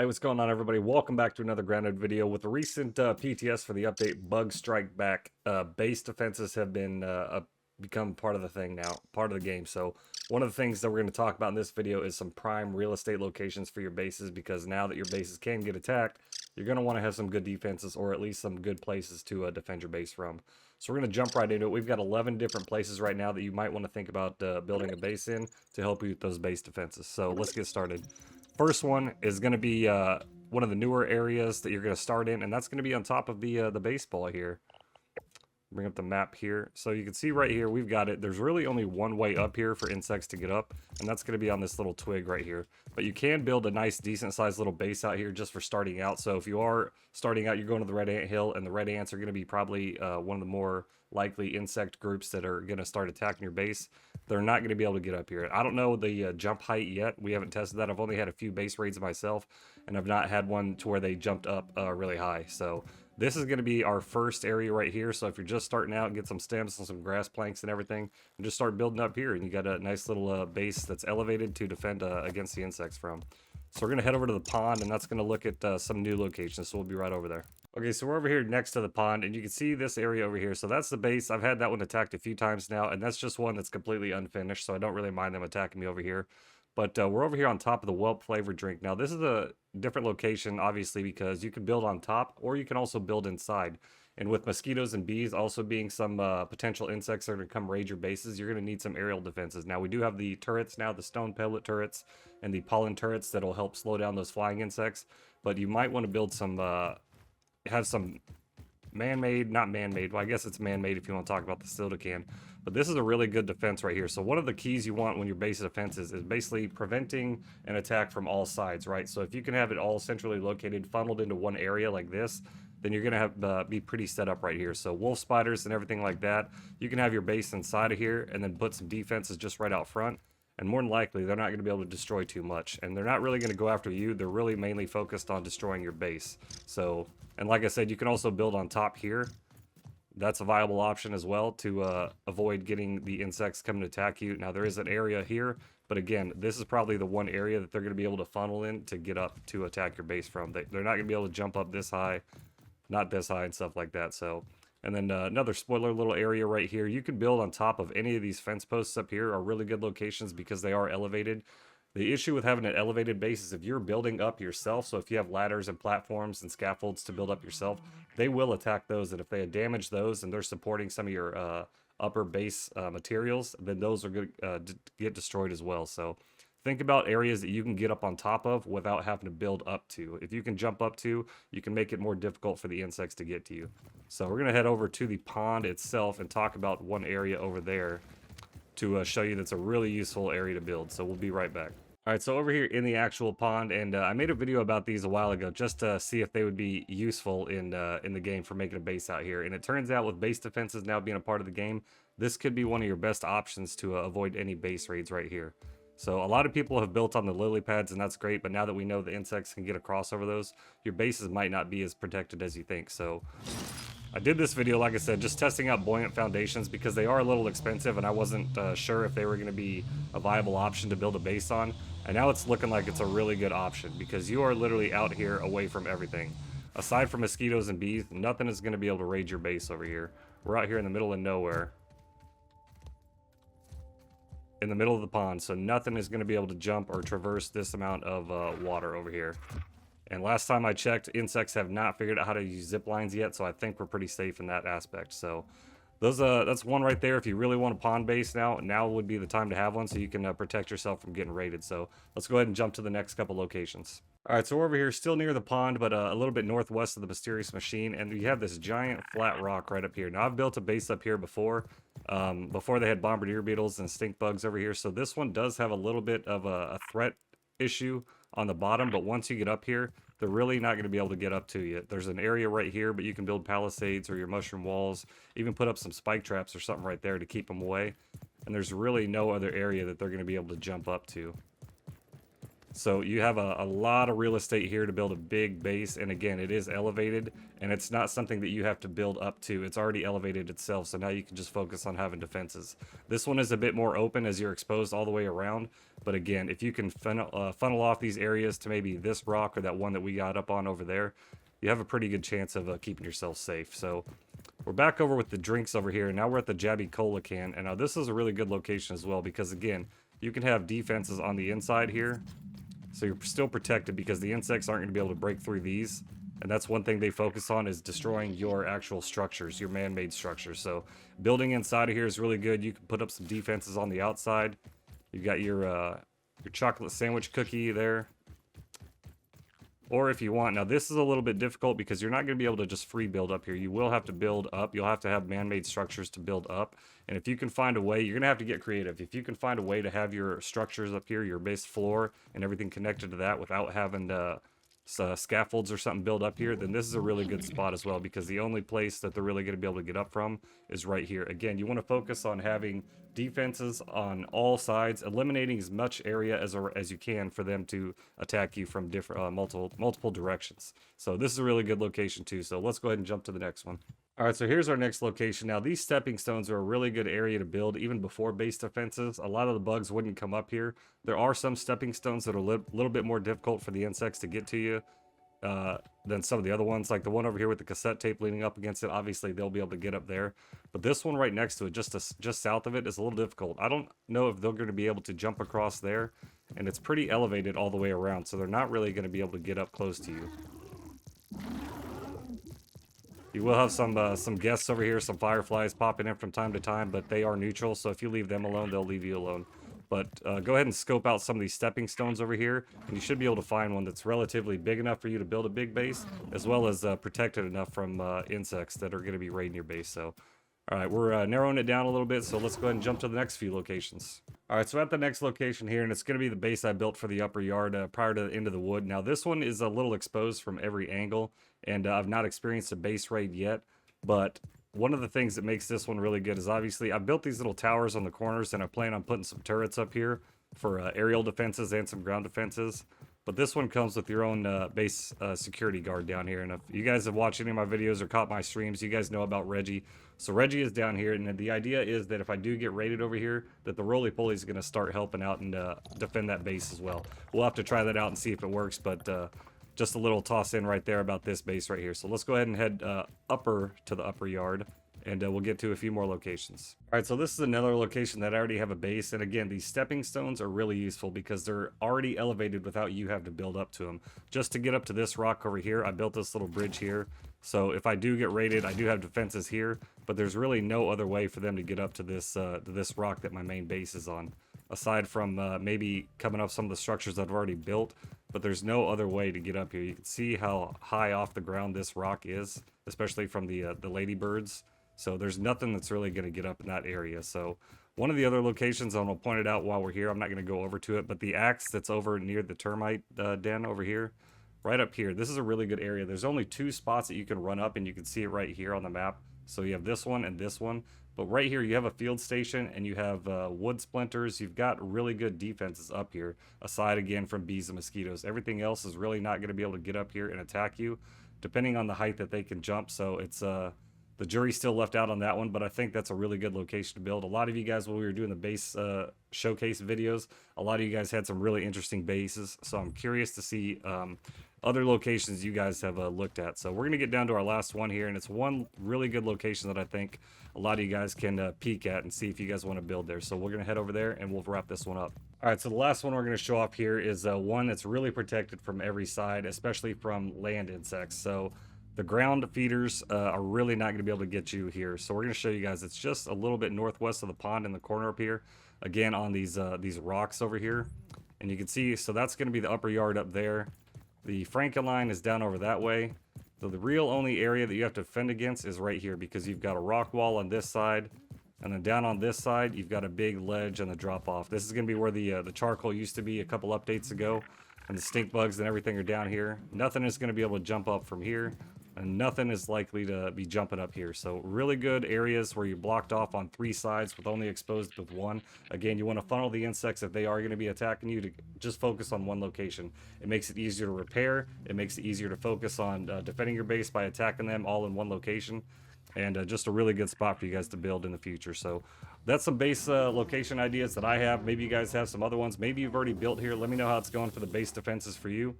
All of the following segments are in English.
Hey, what's going on, everybody? Welcome back to another grounded video. With the recent PTS for the update, Bug Strike Back, base defenses have been become part of the thing now, part of the game. So one of the things that we're going to talk about in this video is some prime real estate locations for your bases, because now that your bases can get attacked, you're going to want to have some good defenses, or at least some good places to defend your base from. So we're going to jump right into it. We've got 11 different places right now that you might want to think about building a base in to help you with those base defenses. So let's get started. First one is going to be one of the newer areas that you're going to start in, and that's going to be on top of the baseball here. Bring up the map here. So you can see right here, we've got it. There's really only one way up here for insects to get up, and that's going to be on this little twig right here. But you can build a nice, decent-sized little base out here just for starting out. So if you are starting out, you're going to the red ant hill, and the red ants are going to be probably one of the more likely insect groups that are going to start attacking your base. They're not going to be able to get up here. I don't know the jump height yet. We haven't tested that. I've only had a few base raids myself, and I've not had one to where they jumped up really high. So this is going to be our first area right here. So if you're just starting out, get some stems and some grass planks and everything, and just start building up here, and you got a nice little base that's elevated to defend against the insects from. So we're going to head over to the pond, and that's going to look at some new locations. So we'll be right over there. Okay, so we're over here next to the pond, and you can see this area over here. So that's the base. I've had that one attacked a few times now, and that's just one that's completely unfinished, so I don't really mind them attacking me over here. But we're over here on top of the whelp flavored drink. Now, this is a different location, obviously, because you can build on top, or you can also build inside. And with mosquitoes and bees also being some potential insects that are going to come raid your bases, you're going to need some aerial defenses. Now, we do have the turrets now, the stone pellet turrets and the pollen turrets that'll help slow down those flying insects. But you might want to build some... have some man-made, not man-made, well, I guess it's man-made if you want to talk about the soda can, but this is a really good defense right here. So one of the keys you want when your base defense is basically preventing an attack from all sides, right? So if you can have it all centrally located, funneled into one area like this, then you're going to have be pretty set up right here. So wolf spiders and everything like that, you can have your base inside of here and then put some defenses just right out front. And more than likely, they're not going to be able to destroy too much. And they're not really going to go after you. They're really mainly focused on destroying your base. So, and like I said, you can also build on top here. That's a viable option as well to avoid getting the insects coming to attack you. Now, there is an area here. But again, this is probably the one area that they're going to be able to funnel in to get up to attack your base from. They're not going to be able to jump up this high, not this high and stuff like that. So... And then another spoiler little area right here. You can build on top of any of these fence posts up here are really good locations because they are elevated. The issue with having an elevated base is if you're building up yourself, so if you have ladders and platforms and scaffolds to build up yourself, they will attack those. And if they damage those and they're supporting some of your upper base materials, then those are going to get destroyed as well. So think about areas that you can get up on top of without having to build up to. If you can jump up to, you can make it more difficult for the insects to get to you. So we're going to head over to the pond itself and talk about one area over there to show you that's a really useful area to build. So we'll be right back. All right, so over here in the actual pond, and I made a video about these a while ago just to see if they would be useful in the game for making a base out here. And it turns out with base defenses now being a part of the game, this could be one of your best options to avoid any base raids right here. So a lot of people have built on the lily pads, and that's great, but now that we know the insects can get across over those, your bases might not be as protected as you think. So I did this video, like I said, just testing out buoyant foundations because they are a little expensive, and I wasn't sure if they were going to be a viable option to build a base on. And now it's looking like it's a really good option because you are literally out here away from everything. Aside from mosquitoes and bees, nothing is going to be able to raid your base over here. We're out here in the middle of nowhere, in the middle of the pond, so nothing is going to be able to jump or traverse this amount of water over here. And last time I checked, insects have not figured out how to use zip lines yet, so I think we're pretty safe in that aspect. So that's one right there. If you really want a pond base now would be the time to have one, so you can protect yourself from getting raided. So let's go ahead and jump to the next couple locations. All right, so we're over here still near the pond, but a little bit northwest of the mysterious machine, and we have this giant flat rock right up here. Now, I've built a base up here before they had bombardier beetles and stink bugs over here, so this one does have a little bit of a threat issue on the bottom, but once you get up here, they're really not going to be able to get up to you. There's an area right here, but you can build palisades or your mushroom walls, even put up some spike traps or something right there to keep them away, and there's really no other area that they're going to be able to jump up to. So you have a lot of real estate here to build a big base. And again, it is elevated, and it's not something that you have to build up to. It's already elevated itself. So now you can just focus on having defenses. This one is a bit more open as you're exposed all the way around. But again, if you can funnel off these areas to maybe this rock or that one that we got up on over there, you have a pretty good chance of keeping yourself safe. So we're back over with the drinks over here. Now we're at the Jabby Cola can. And now this is a really good location as well, because again, you can have defenses on the inside here. So you're still protected because the insects aren't going to be able to break through these. And that's one thing they focus on, is destroying your actual structures, your man-made structures. So building inside of here is really good. You can put up some defenses on the outside. You've got your chocolate sandwich cookie there. Or if you want, now this is a little bit difficult because you're not going to be able to just free build up here. You will have to build up. You'll have to have man-made structures to build up. And if you can find a way, you're going to have to get creative. If you can find a way to have your structures up here, your base floor, and everything connected to that without having scaffolds or something built up here, then this is a really good spot as well, because the only place that they're really going to be able to get up from is right here. Again, you want to focus on having defenses on all sides, eliminating as much area as you can for them to attack you from different multiple directions. So this is a really good location too. So let's go ahead and jump to the next one. All right, so here's our next location. Now, these stepping stones are a really good area to build even before base defenses. A lot of the bugs wouldn't come up here. There are some stepping stones that are a little bit more difficult for the insects to get to you than some of the other ones. Like the one over here with the cassette tape leaning up against it, obviously they'll be able to get up there. But this one right next to it, just south of it, is a little difficult. I don't know if they're going to be able to jump across there, and it's pretty elevated all the way around, so they're not really going to be able to get up close to you. You will have some guests over here, some fireflies popping in from time to time, but they are neutral, so if you leave them alone, they'll leave you alone. But go ahead and scope out some of these stepping stones over here, and you should be able to find one that's relatively big enough for you to build a big base, as well as protected enough from insects that are going to be raiding your base. So, all right, we're narrowing it down a little bit, so let's go ahead and jump to the next few locations. All right, so at the next location here, and it's going to be the base I built for the upper yard prior to the end of the wood. Now, this one is a little exposed from every angle, and I've not experienced a base raid yet, but one of the things that makes this one really good is obviously I built these little towers on the corners, and I plan on putting some turrets up here for aerial defenses and some ground defenses. But this one comes with your own base security guard down here. And if you guys have watched any of my videos or caught my streams, you guys know about Reggie. So Reggie is down here, and the idea is that if I do get raided over here, that the roly-poly is going to start helping out and defend that base as well. We'll have to try that out and see if it works, but just a little toss in right there about this base right here. So let's go ahead and head upper to the upper yard, and we'll get to a few more locations. All right, so this is another location that I already have a base, and again, these stepping stones are really useful because they're already elevated without you having to build up to them. Just to get up to this rock over here, I built this little bridge here. So if I do get raided, I do have defenses here, but there's really no other way for them to get up to this rock that my main base is on, aside from maybe coming off some of the structures I've already built. But there's no other way to get up here. You can see how high off the ground this rock is, especially from the ladybirds. So there's nothing that's really going to get up in that area. So one of the other locations, I'm going to point it out while we're here, I'm not going to go over to it, but the axe that's over near the termite den over here, right up here, this is a really good area. There's only 2 spots that you can run up, and you can see it right here on the map. So you have this one and this one. But right here, you have a field station, and you have wood splinters. You've got really good defenses up here, aside again from bees and mosquitoes. Everything else is really not going to be able to get up here and attack you, depending on the height that they can jump. So it's the jury's still left out on that one, but I think that's a really good location to build. A lot of you guys, when we were doing the base showcase videos, a lot of you guys had some really interesting bases. So I'm curious to see other locations you guys have looked at. So we're going to get down to our last one here, and it's one really good location that I think a lot of you guys can peek at and see if you guys want to build there. So we're going to head over there, and we'll wrap this one up. All right, so the last one we're going to show off here is one that's really protected from every side, especially from land insects. So the ground feeders are really not going to be able to get you here. So we're going to show you guys. It's just a little bit northwest of the pond in the corner up here. Again, on these rocks over here. And you can see, so that's going to be the upper yard up there. The Frankenline is down over that way. So the real only area that you have to defend against is right here, because you've got a rock wall on this side. And then down on this side, you've got a big ledge and the drop off. This is going to be where the charcoal used to be a couple updates ago. And the stink bugs and everything are down here. Nothing is going to be able to jump up from here. and nothing is likely to be jumping up here. So really good areas where you're blocked off on 3 sides with only exposed with 1. Again, you want to funnel the insects if they are going to be attacking you to just focus on 1 location. It makes it easier to repair. It makes it easier to focus on defending your base by attacking them all in 1 location. And just a really good spot for you guys to build in the future. So that's some base location ideas that I have. Maybe you guys have some other ones. Maybe you've already built here. Let me know how it's going for the base defenses for you.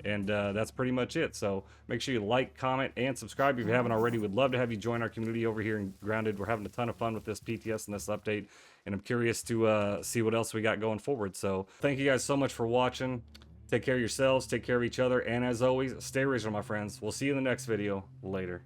And that's pretty much it. So make sure you like, comment, and subscribe if you haven't already. We'd love to have you join our community over here in Grounded. We're having a ton of fun with this PTS and this update, and I'm curious to see what else we got going forward. So thank you guys so much for watching. Take care of yourselves, take care of each other, and as always, stay original, my friends. We'll see you in the next video. Later.